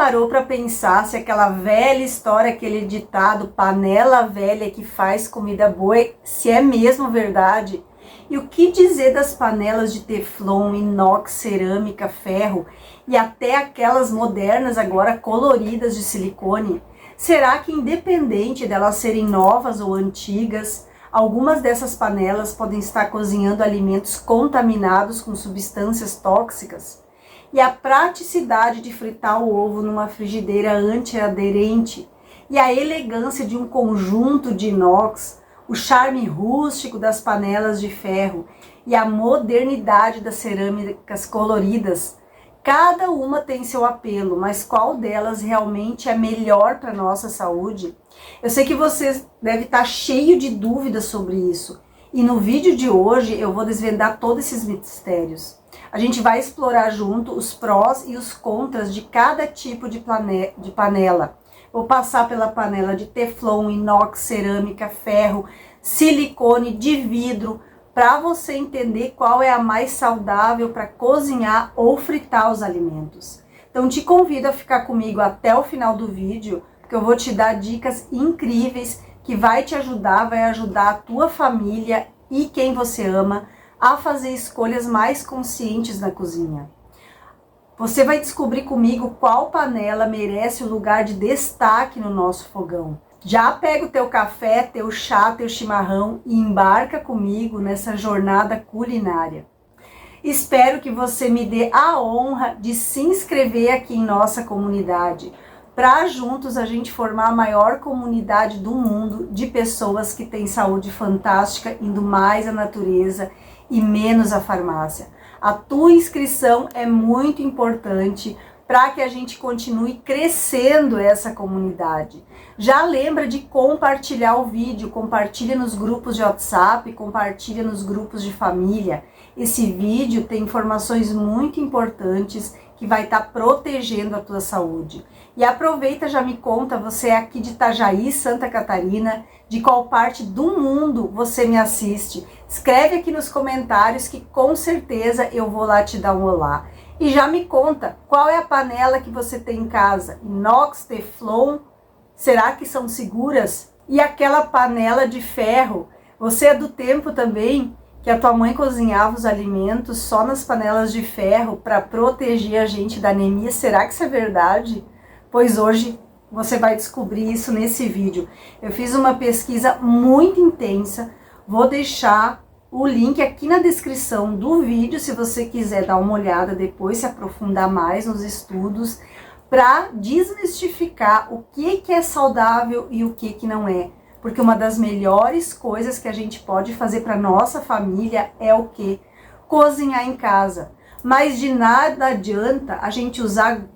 parou para pensar se aquela velha história, aquele ditado, panela velha que faz comida boa, se é mesmo verdade? E o que dizer das panelas de teflon, inox, cerâmica, ferro e até aquelas modernas agora coloridas de silicone? Será que independente delas serem novas ou antigas, algumas dessas panelas podem estar cozinhando alimentos contaminados com substâncias tóxicas? E a praticidade de fritar o ovo numa frigideira antiaderente e a elegância de um conjunto de inox, o charme rústico das panelas de ferro e a modernidade das cerâmicas coloridas, cada uma tem seu apelo, mas qual delas realmente é melhor para a nossa saúde? Eu sei que você deve estar cheio de dúvidas sobre isso. E no vídeo de hoje eu vou desvendar todos esses mistérios. A gente vai explorar junto os prós e os contras de cada tipo de panela. Vou passar pela panela de teflon, inox, cerâmica, ferro, silicone, de vidro, para você entender qual é a mais saudável para cozinhar ou fritar os alimentos. Então te convido a ficar comigo até o final do vídeo, porque eu vou te dar dicas incríveis que vai te ajudar, vai ajudar a tua família e quem você ama a fazer escolhas mais conscientes na cozinha. Você vai descobrir comigo qual panela merece o lugar de destaque no nosso fogão. Já pega o teu café, teu chá, teu chimarrão e embarca comigo nessa jornada culinária. Espero que você me dê a honra de se inscrever aqui em nossa comunidade, para juntos a gente formar a maior comunidade do mundo de pessoas que têm saúde fantástica, indo mais à natureza e menos à farmácia. A tua inscrição é muito importante para que a gente continue crescendo essa comunidade. Já lembra de compartilhar o vídeo, compartilha nos grupos de WhatsApp, compartilha nos grupos de família. Esse vídeo tem informações muito importantes que vai estar protegendo a tua saúde. E aproveita, já me conta, você é aqui de Itajaí, Santa Catarina, de qual parte do mundo você me assiste? Escreve aqui nos comentários que com certeza eu vou lá te dar um olá. E já me conta, qual é a panela que você tem em casa? Inox, teflon, será que são seguras? E aquela panela de ferro, você é do tempo também que a tua mãe cozinhava os alimentos só nas panelas de ferro para proteger a gente da anemia? Será que isso é verdade? Pois hoje você vai descobrir isso nesse vídeo. Eu fiz uma pesquisa muito intensa, vou deixar o link aqui na descrição do vídeo, se você quiser dar uma olhada depois, se aprofundar mais nos estudos, para desmistificar o que é saudável e o que não é. Porque uma das melhores coisas que a gente pode fazer para nossa família é o quê? Cozinhar em casa. Mas de nada adianta a gente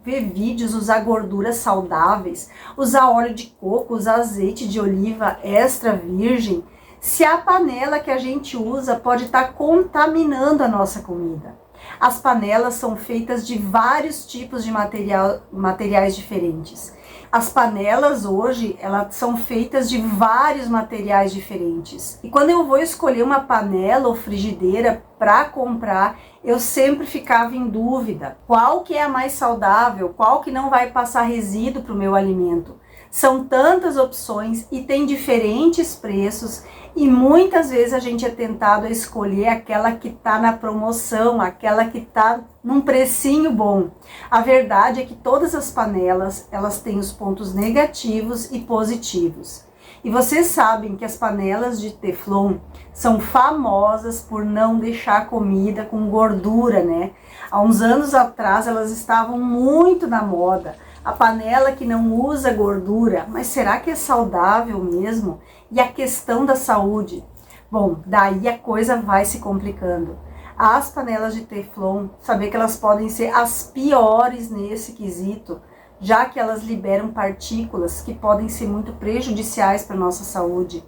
ver vídeos, usar gorduras saudáveis, usar óleo de coco, usar azeite de oliva extra virgem, se a panela que a gente usa pode estar contaminando a nossa comida. As panelas são feitas de vários tipos de materiais diferentes. As panelas hoje, elas são feitas de vários materiais diferentes. E quando eu vou escolher uma panela ou frigideira para comprar, eu sempre ficava em dúvida. Qual que é a mais saudável? Qual que não vai passar resíduo para o meu alimento? São tantas opções e tem diferentes preços e muitas vezes a gente é tentado a escolher aquela que está na promoção, aquela que está num precinho bom. A verdade é que todas as panelas, elas têm os pontos negativos e positivos. E vocês sabem que as panelas de teflon são famosas por não deixar comida com gordura, né? Há uns anos atrás elas estavam muito na moda. A panela que não usa gordura, mas será que é saudável mesmo? E a questão da saúde? Bom, daí a coisa vai se complicando. As panelas de teflon, saber que elas podem ser as piores nesse quesito, já que elas liberam partículas que podem ser muito prejudiciais para a nossa saúde.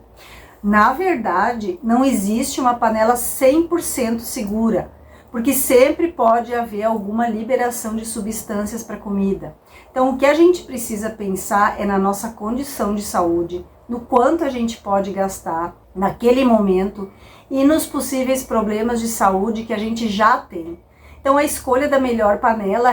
Na verdade, não existe uma panela 100% segura, porque sempre pode haver alguma liberação de substâncias para a comida. Então, o que a gente precisa pensar é na nossa condição de saúde, no quanto a gente pode gastar naquele momento e nos possíveis problemas de saúde que a gente já tem. Então, a escolha da melhor panela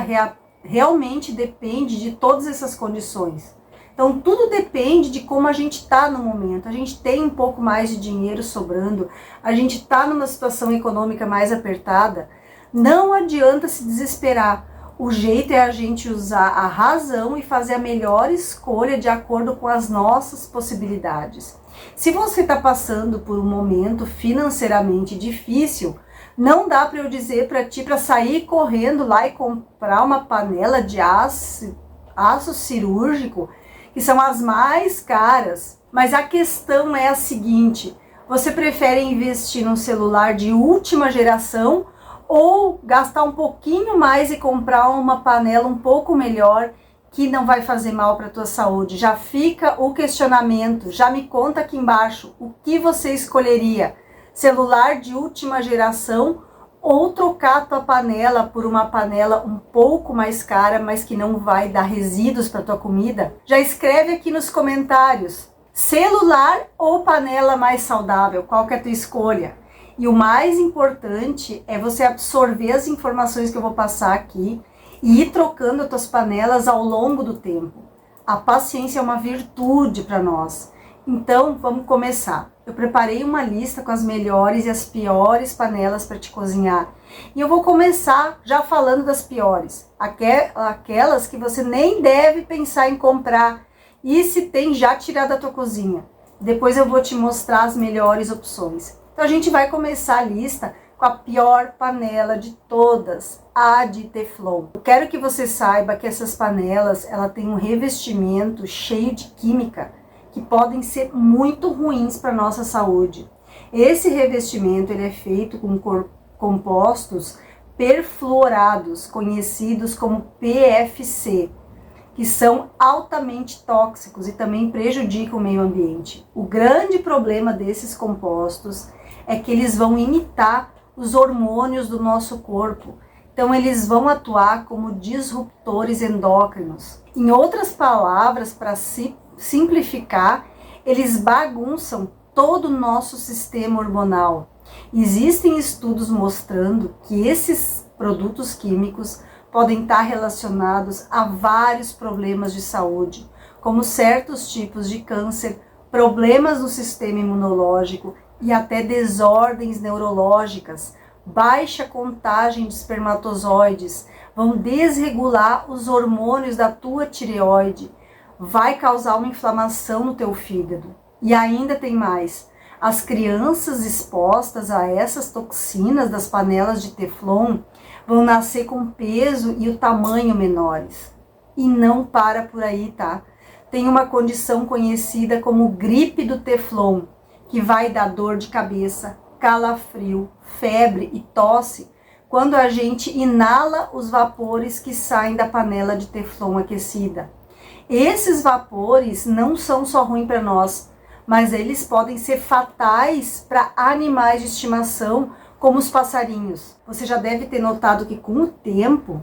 realmente depende de todas essas condições. Então, tudo depende de como a gente está no momento. A gente tem um pouco mais de dinheiro sobrando, a gente está numa situação econômica mais apertada. Não adianta se desesperar. O jeito é a gente usar a razão e fazer a melhor escolha de acordo com as nossas possibilidades. Se você está passando por um momento financeiramente difícil, não dá para eu dizer para ti para sair correndo lá e comprar uma panela de aço cirúrgico, que são as mais caras. Mas a questão é a seguinte: você prefere investir num celular de última geração ou gastar um pouquinho mais e comprar uma panela um pouco melhor que não vai fazer mal para a tua saúde? Já fica o questionamento, já me conta aqui embaixo o que você escolheria: celular de última geração ou trocar a tua panela por uma panela um pouco mais cara, mas que não vai dar resíduos para tua comida? Já escreve aqui nos comentários: celular ou panela mais saudável? Qual que é a tua escolha? E o mais importante é você absorver as informações que eu vou passar aqui e ir trocando as tuas panelas ao longo do tempo. A paciência é uma virtude para nós. Então, vamos começar. Eu preparei uma lista com as melhores e as piores panelas para te cozinhar. E eu vou começar já falando das piores. Aquelas que você nem deve pensar em comprar. E se tem, já tirar da tua cozinha. Depois eu vou te mostrar as melhores opções. Então, a gente vai começar a lista com a pior panela de todas, a de Teflon. Eu quero que você saiba que essas panelas, ela tem um revestimento cheio de química, que podem ser muito ruins para a nossa saúde. Esse revestimento ele é feito com compostos perfluorados, conhecidos como PFC, que são altamente tóxicos e também prejudicam o meio ambiente. O grande problema desses compostos é que eles vão imitar os hormônios do nosso corpo. Então, eles vão atuar como disruptores endócrinos. Em outras palavras, para simplificar, eles bagunçam todo o nosso sistema hormonal. Existem estudos mostrando que esses produtos químicos podem estar relacionados a vários problemas de saúde, como certos tipos de câncer, problemas no sistema imunológico e até desordens neurológicas, baixa contagem de espermatozoides, vão desregular os hormônios da tua tireoide, vai causar uma inflamação no teu fígado. E ainda tem mais: as crianças expostas a essas toxinas das panelas de Teflon vão nascer com peso e o tamanho menores. E não para por aí, tá? Tem uma condição conhecida como gripe do Teflon, que vai dar dor de cabeça, calafrio, febre e tosse quando a gente inala os vapores que saem da panela de Teflon aquecida. Esses vapores não são só ruins para nós, mas eles podem ser fatais para animais de estimação, como os passarinhos. Você já deve ter notado que com o tempo,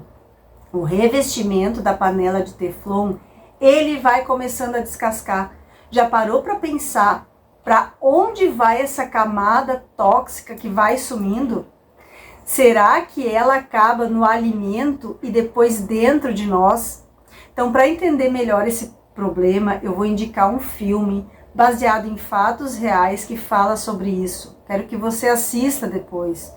o revestimento da panela de Teflon, ele vai começando a descascar. Já parou para pensar para onde vai essa camada tóxica que vai sumindo? Será que ela acaba no alimento e depois dentro de nós? Então, para entender melhor esse problema, eu vou indicar um filme baseado em fatos reais que fala sobre isso. Quero que você assista depois.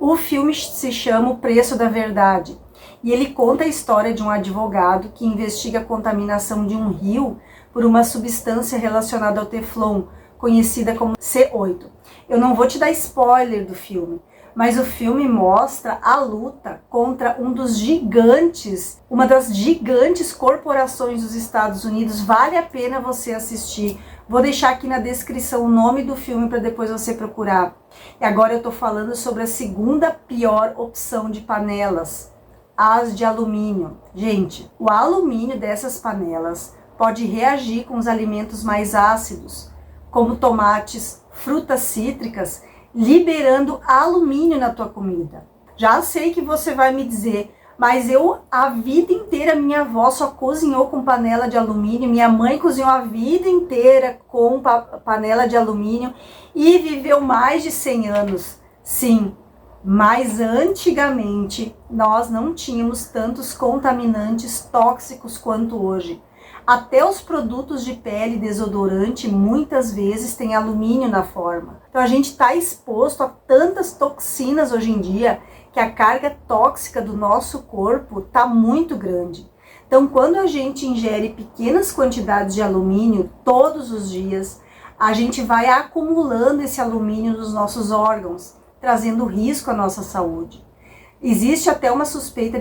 O filme se chama O Preço da Verdade e ele conta a história de um advogado que investiga a contaminação de um rio por uma substância relacionada ao Teflon, conhecida como C8. Eu não vou te dar spoiler do filme, mas o filme mostra a luta contra uma das gigantes corporações dos Estados Unidos. Vale a pena você assistir. Vou deixar aqui na descrição o nome do filme para depois você procurar. E agora eu tô falando sobre a segunda pior opção de panelas, as de alumínio. Gente, o alumínio dessas panelas pode reagir com os alimentos mais ácidos, como tomates, frutas cítricas, liberando alumínio na tua comida. Já sei que você vai me dizer: mas a vida inteira, minha avó só cozinhou com panela de alumínio, minha mãe cozinhou a vida inteira com panela de alumínio e viveu mais de 100 anos. Sim, Mas antigamente nós não tínhamos tantos contaminantes tóxicos quanto hoje. Até os produtos de pele, desodorante, muitas vezes têm alumínio na forma. Então a gente está exposto a tantas toxinas hoje em dia que a carga tóxica do nosso corpo está muito grande. Então quando a gente ingere pequenas quantidades de alumínio todos os dias, a gente vai acumulando esse alumínio nos nossos órgãos, trazendo risco à nossa saúde. Existe até uma suspeita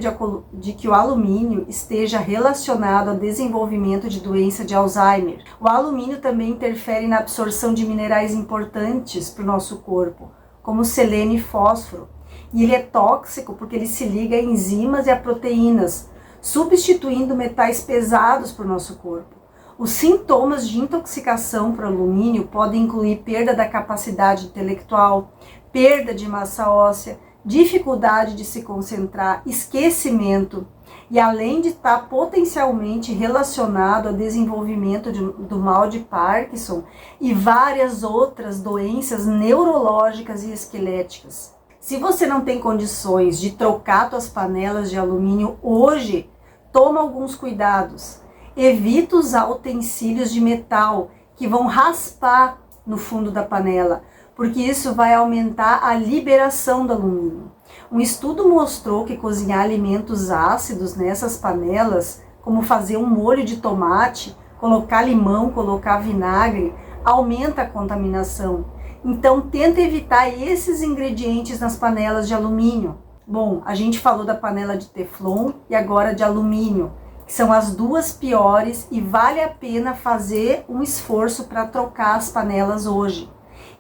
de que o alumínio esteja relacionado ao desenvolvimento de doença de Alzheimer. O alumínio também interfere na absorção de minerais importantes para o nosso corpo, como selênio e fósforo. E ele é tóxico porque ele se liga a enzimas e a proteínas, substituindo metais pesados para o nosso corpo. Os sintomas de intoxicação por alumínio podem incluir perda da capacidade intelectual, perda de massa óssea, dificuldade de se concentrar, esquecimento, e além de estar potencialmente relacionado ao desenvolvimento do mal de Parkinson e várias outras doenças neurológicas e esqueléticas. Se você não tem condições de trocar suas panelas de alumínio hoje, toma alguns cuidados. Evita usar utensílios de metal que vão raspar no fundo da panela, porque isso vai aumentar a liberação do alumínio. Um estudo mostrou que cozinhar alimentos ácidos nessas panelas, como fazer um molho de tomate, colocar limão, colocar vinagre, aumenta a contaminação. Então tenta evitar esses ingredientes nas panelas de alumínio. Bom, a gente falou da panela de teflon e agora de alumínio, que são as duas piores, e vale a pena fazer um esforço para trocar as panelas hoje.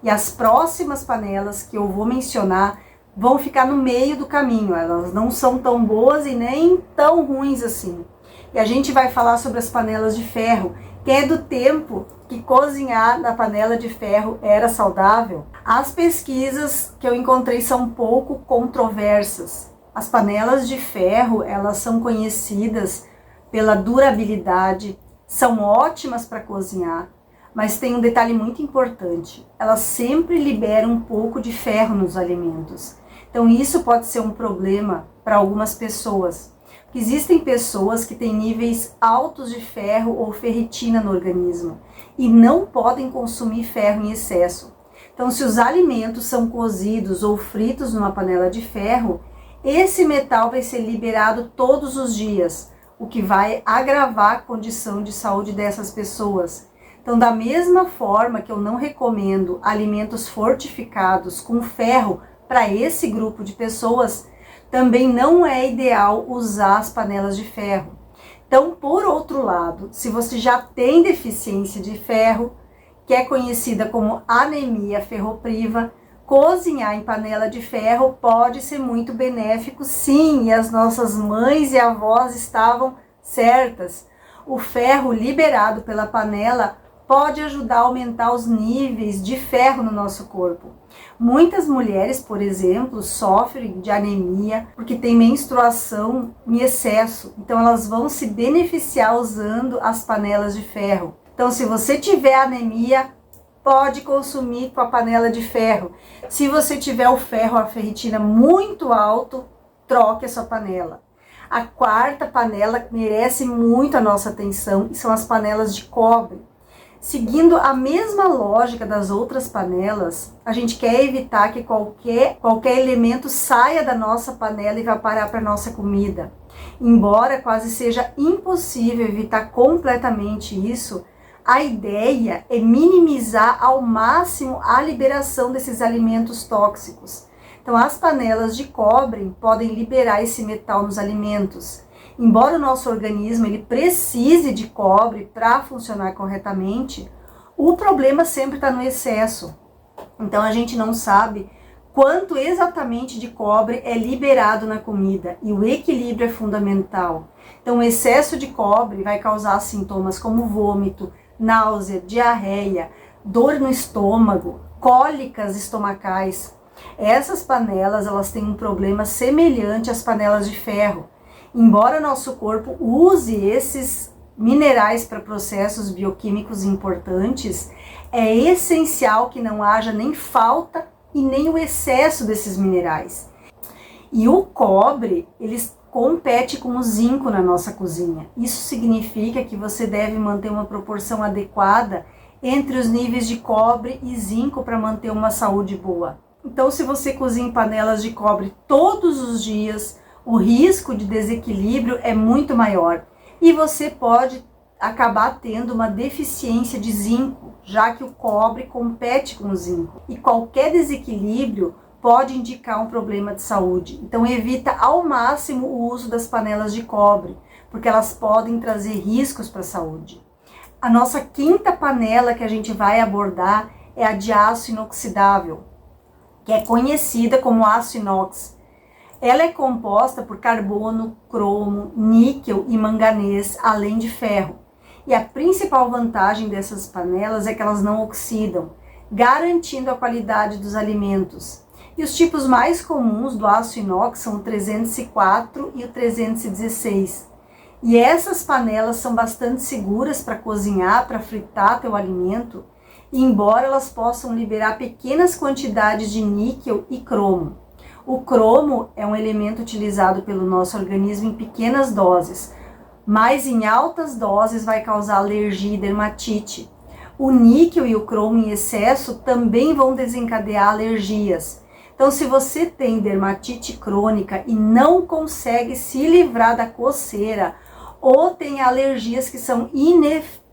E as próximas panelas que eu vou mencionar vão ficar no meio do caminho, elas não são tão boas e nem tão ruins assim. E a gente vai falar sobre as panelas de ferro, que é do tempo que cozinhar na panela de ferro era saudável. As pesquisas que eu encontrei são um pouco controversas. As panelas de ferro, elas são conhecidas pela durabilidade, são ótimas para cozinhar, mas tem um detalhe muito importante, elas sempre liberam um pouco de ferro nos alimentos. Então isso pode ser um problema para algumas pessoas. Existem pessoas que têm níveis altos de ferro ou ferritina no organismo e não podem consumir ferro em excesso. Então se os alimentos são cozidos ou fritos numa panela de ferro, esse metal vai ser liberado todos os dias, o que vai agravar a condição de saúde dessas pessoas. Então, da mesma forma que eu não recomendo alimentos fortificados com ferro para esse grupo de pessoas, também não é ideal usar as panelas de ferro. Então, por outro lado, se você já tem deficiência de ferro, que é conhecida como anemia ferropriva, cozinhar em panela de ferro pode ser muito benéfico, sim, e as nossas mães e avós estavam certas. O ferro liberado pela panela pode ajudar a aumentar os níveis de ferro no nosso corpo. Muitas mulheres, por exemplo, sofrem de anemia porque tem menstruação em excesso, então elas vão se beneficiar usando as panelas de ferro. Então, se você tiver anemia, pode consumir com a panela de ferro. Se você tiver o ferro, a ferritina muito alto, troque a sua panela. A quarta panela merece muito a nossa atenção e são as panelas de cobre. Seguindo a mesma lógica das outras panelas, a gente quer evitar que qualquer elemento saia da nossa panela e vá parar para a nossa comida. Embora quase seja impossível evitar completamente isso, a ideia é minimizar ao máximo a liberação desses alimentos tóxicos. Então, as panelas de cobre podem liberar esse metal nos alimentos. Embora o nosso organismo ele precise de cobre para funcionar corretamente, o problema sempre está no excesso. Então, a gente não sabe quanto exatamente de cobre é liberado na comida e o equilíbrio é fundamental. Então, o excesso de cobre vai causar sintomas como vômito, náusea, diarreia, dor no estômago, cólicas estomacais. Essas panelas, elas têm um problema semelhante às panelas de ferro. Embora nosso corpo use esses minerais para processos bioquímicos importantes, é essencial que não haja nem falta e nem o excesso desses minerais. E o cobre, ele compete com o zinco na nossa cozinha. Isso significa que você deve manter uma proporção adequada entre os níveis de cobre e zinco para manter uma saúde boa. Então, se você cozinha em panelas de cobre todos os dias, o risco de desequilíbrio é muito maior e você pode acabar tendo uma deficiência de zinco, já que o cobre compete com o zinco. E qualquer desequilíbrio pode indicar um problema de saúde. Então, evita ao máximo o uso das panelas de cobre, porque elas podem trazer riscos para a saúde. A nossa quinta panela que a gente vai abordar é a de aço inoxidável, que é conhecida como aço inox. Ela é composta por carbono, cromo, níquel e manganês, além de ferro. E a principal vantagem dessas panelas é que elas não oxidam, garantindo a qualidade dos alimentos. E os tipos mais comuns do aço inox são o 304 e o 316. E essas panelas são bastante seguras para cozinhar, para fritar teu alimento, e embora elas possam liberar pequenas quantidades de níquel e cromo. O cromo é um elemento utilizado pelo nosso organismo em pequenas doses, mas em altas doses vai causar alergia e dermatite. O níquel e o cromo em excesso também vão desencadear alergias. Então, se você tem dermatite crônica e não consegue se livrar da coceira, ou tem alergias que são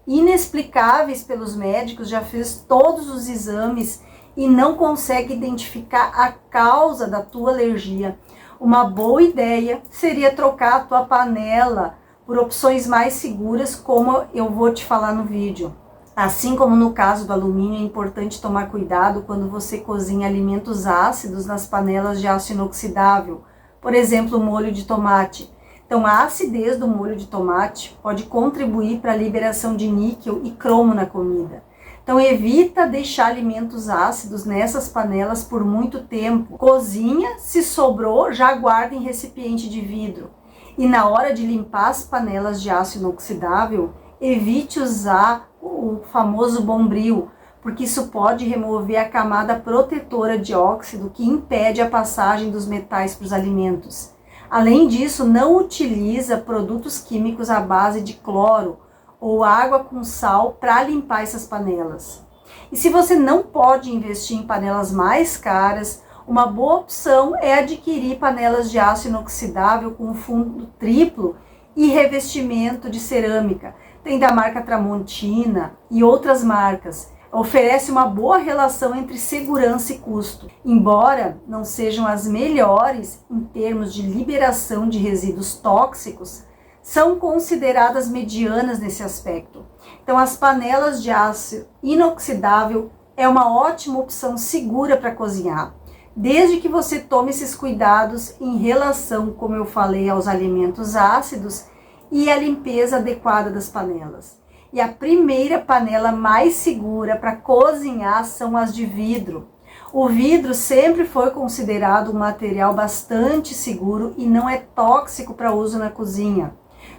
inexplicáveis pelos médicos, já fez todos os exames e não consegue identificar a causa da tua alergia, uma boa ideia seria trocar a tua panela por opções mais seguras, como eu vou te falar no vídeo. Assim como no caso do alumínio, é importante tomar cuidado quando você cozinha alimentos ácidos nas panelas de aço inoxidável, por exemplo, molho de tomate. Então, a acidez do molho de tomate pode contribuir para a liberação de níquel e cromo na comida. Então, evita deixar alimentos ácidos nessas panelas por muito tempo. Cozinha, se sobrou, já guarda em recipiente de vidro. E na hora de limpar as panelas de aço inoxidável, evite usar o famoso bombril, porque isso pode remover a camada protetora de óxido que impede a passagem dos metais para os alimentos. Além disso, não utiliza produtos químicos à base de cloro ou água com sal para limpar essas panelas. E se você não pode investir em panelas mais caras, uma boa opção é adquirir panelas de aço inoxidável com fundo triplo e revestimento de cerâmica. Tem da marca Tramontina e outras marcas. Oferece uma boa relação entre segurança e custo. Embora não sejam as melhores em termos de liberação de resíduos tóxicos, são consideradas medianas nesse aspecto. Então, as panelas de aço inoxidável é uma ótima opção segura para cozinhar, desde que você tome esses cuidados em relação, como eu falei, aos alimentos ácidos e a limpeza adequada das panelas. E a primeira panela mais segura para cozinhar são as de vidro. O vidro sempre foi considerado um material bastante seguro e não é tóxico para uso na cozinha.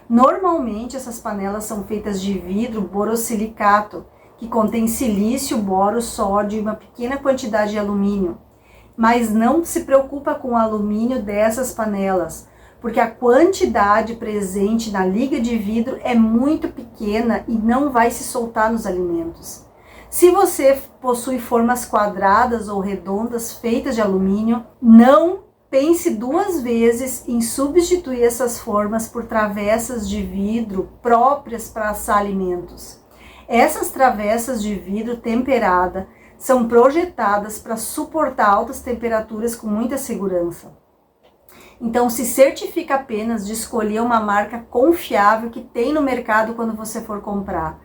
Normalmente essas panelas são feitas de vidro borosilicato, que contém silício, boro, sódio e uma pequena quantidade de alumínio. Mas não se preocupa com o alumínio dessas panelas, porque a quantidade presente na liga de vidro é muito pequena e não vai se soltar nos alimentos. Se você possui formas quadradas ou redondas feitas de alumínio, não pense duas vezes em substituir essas formas por travessas de vidro próprias para assar alimentos. Essas travessas de vidro temperada são projetadas para suportar altas temperaturas com muita segurança. Então, se certifique apenas de escolher uma marca confiável que tem no mercado quando você for comprar.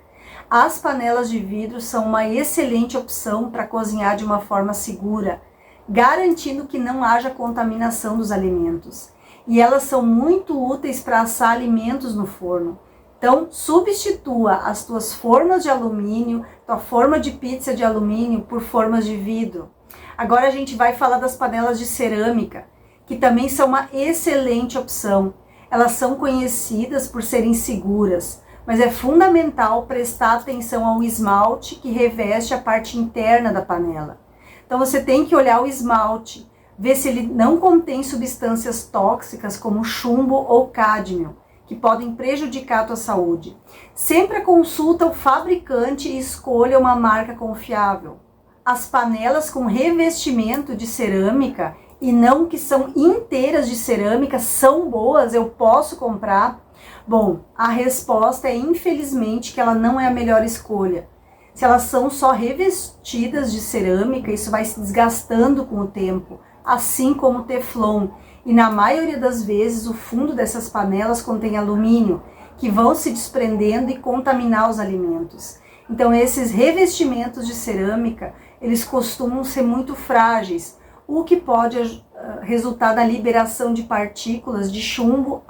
As panelas de vidro são uma excelente opção para cozinhar de uma forma segura, garantindo que não haja contaminação dos alimentos. E elas são muito úteis para assar alimentos no forno. Então, substitua as tuas formas de alumínio, tua forma de pizza de alumínio por formas de vidro. Agora a gente vai falar das panelas de cerâmica, que também são uma excelente opção. Elas são conhecidas por serem seguras, mas é fundamental prestar atenção ao esmalte que reveste a parte interna da panela. Então você tem que olhar o esmalte, Vê se ele não contém substâncias tóxicas como chumbo ou cádmio, que podem prejudicar a tua saúde. Sempre consulta o fabricante e escolha uma marca confiável. As panelas com revestimento de cerâmica e não que são inteiras de cerâmica são boas, eu posso comprar? Bom, a resposta é infelizmente que ela não é a melhor escolha. Se elas são só revestidas de cerâmica, isso vai se desgastando com o tempo, assim como o teflon. E na maioria das vezes o fundo dessas panelas contém alumínio, que vão se desprendendo e contaminar os alimentos. Então esses revestimentos de cerâmica, eles costumam ser muito frágeis, o que pode resultar da liberação de partículas de chumbo,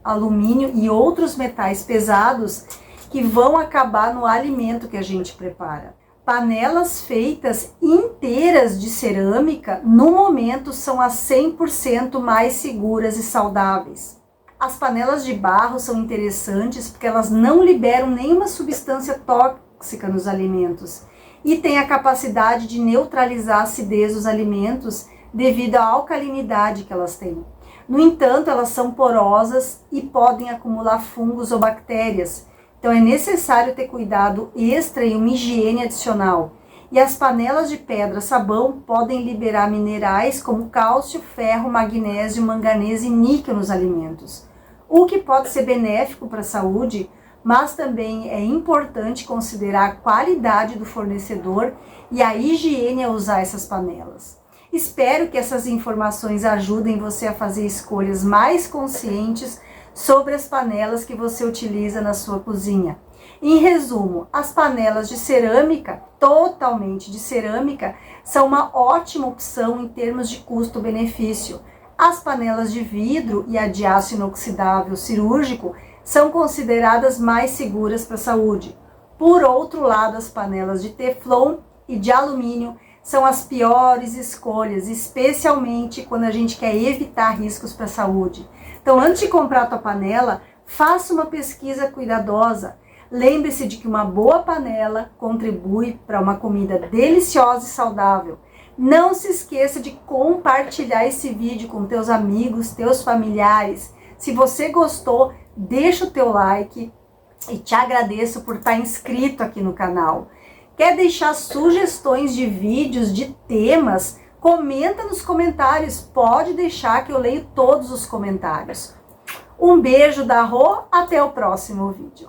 alumínio e outros metais pesados que vão acabar no alimento que a gente prepara. Panelas feitas inteiras de cerâmica, no momento, são as 100% mais seguras e saudáveis. As panelas de barro são interessantes porque elas não liberam nenhuma substância tóxica nos alimentos e têm a capacidade de neutralizar a acidez dos alimentos devido à alcalinidade que elas têm. No entanto, elas são porosas e podem acumular fungos ou bactérias. Então é necessário ter cuidado extra e uma higiene adicional. E as panelas de pedra sabão podem liberar minerais como cálcio, ferro, magnésio, manganês e níquel nos alimentos, o que pode ser benéfico para a saúde, mas também é importante considerar a qualidade do fornecedor e a higiene ao usar essas panelas. Espero que essas informações ajudem você a fazer escolhas mais conscientes sobre as panelas que você utiliza na sua cozinha. Em resumo, as panelas de cerâmica, totalmente de cerâmica, são uma ótima opção em termos de custo-benefício. As panelas de vidro e a de aço inoxidável cirúrgico são consideradas mais seguras para a saúde. Por outro lado, as panelas de teflon e de alumínio são as piores escolhas, especialmente quando a gente quer evitar riscos para a saúde. Então, antes de comprar a tua panela, faça uma pesquisa cuidadosa. Lembre-se de que uma boa panela contribui para uma comida deliciosa e saudável. Não se esqueça de compartilhar esse vídeo com teus amigos, teus familiares. Se você gostou, deixa o teu like e te agradeço por estar inscrito aqui no canal. Quer deixar sugestões de vídeos, de temas? Comenta nos comentários, pode deixar que eu leio todos os comentários. Um beijo da Rô, até o próximo vídeo.